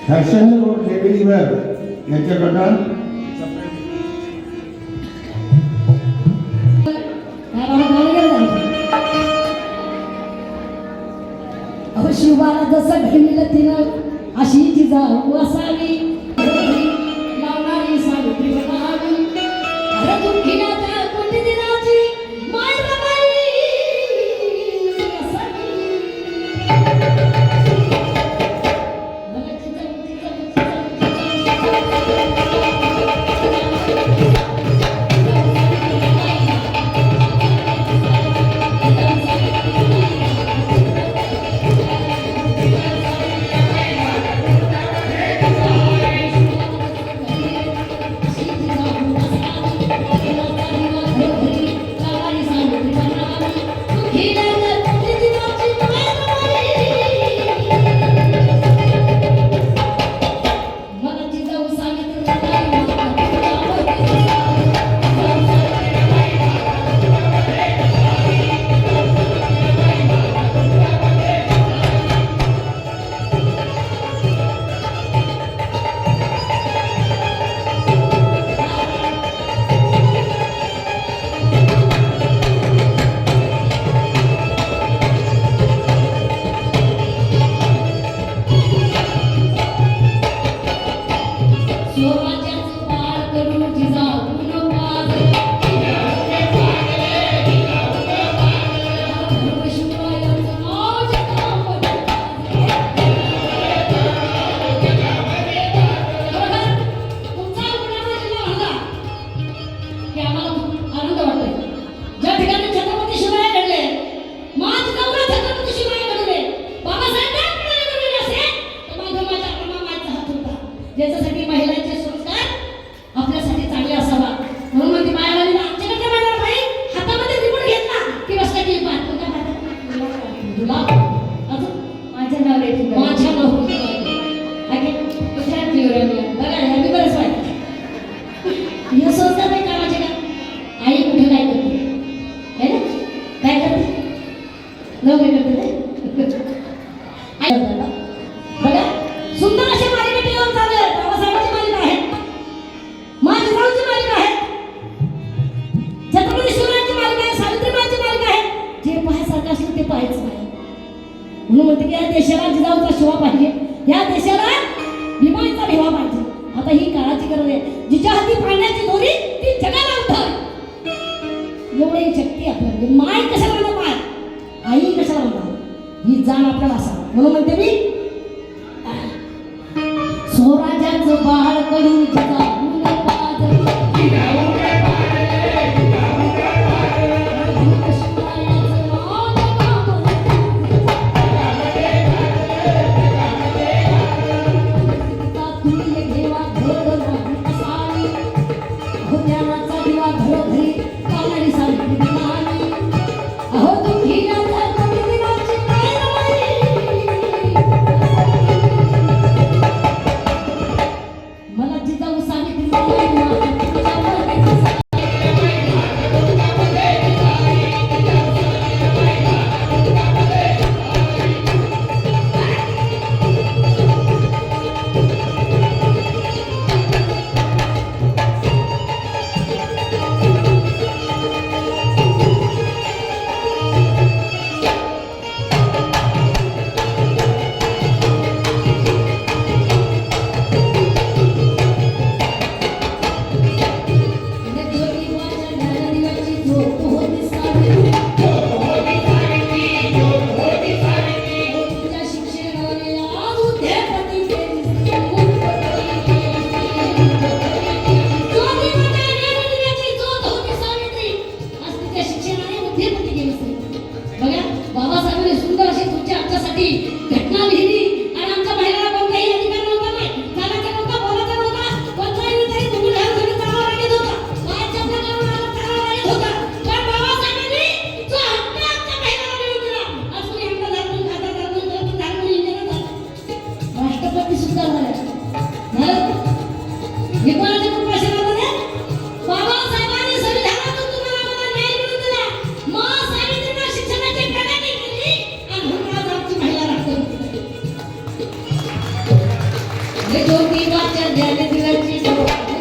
fashion road ladies wear यांच्याकडनं शिवाला जसं घडलेलं तिनं अशी जिजाऊ असावी लावणारी सावित्री बनावी अरे दुःखीला त्या कोणती दिनाची मायबाबाई असावी ज्याच्यासाठी महिलांचे संस्कार आपल्यासाठी चांगले असावा म्हणून म्हणते मायावालीला आमच्याकडे म्हणणार नाही हातामध्ये रिमोट घेतला की बसला की तुला अजून माझ्या नावावर येते माझ्या नावावर बघा आम्ही बरंच वाटतं हे संस्कार नाही कामाचे का आई कुठे काय करते है ना काय करते नवरी करते बघा सुंदर असे मालिका टीव्हीवर चालू आहे बाबासाहेबांची मालिका आहे माझी मालिका आहे छत्रपती शिवरायांची मालिका आहे सावित्रीबाईंची मालिका आहे जे पाहायसारखं असलं ते पाहायचं नाही म्हणून म्हणते की या देशाला जिजाऊचा शिवा पाहिजे या देशाला भीमाईचा भिवा पाहिजे आता ही काळाची गरज आहे जिच्या हाती पाण्याची दोरी ती जगाला उठावी एवढी शक्ती आपल्याला माय कशाला म्हणा माय आई कशाला म्हणा ही जाण आपल्याला असावं म्हणून म्हणते मी स्वराज्याचं बाळ कडू जिजाऊन पाजलं ज्योतिबाच्या ज्ञानेश्वराची डोळा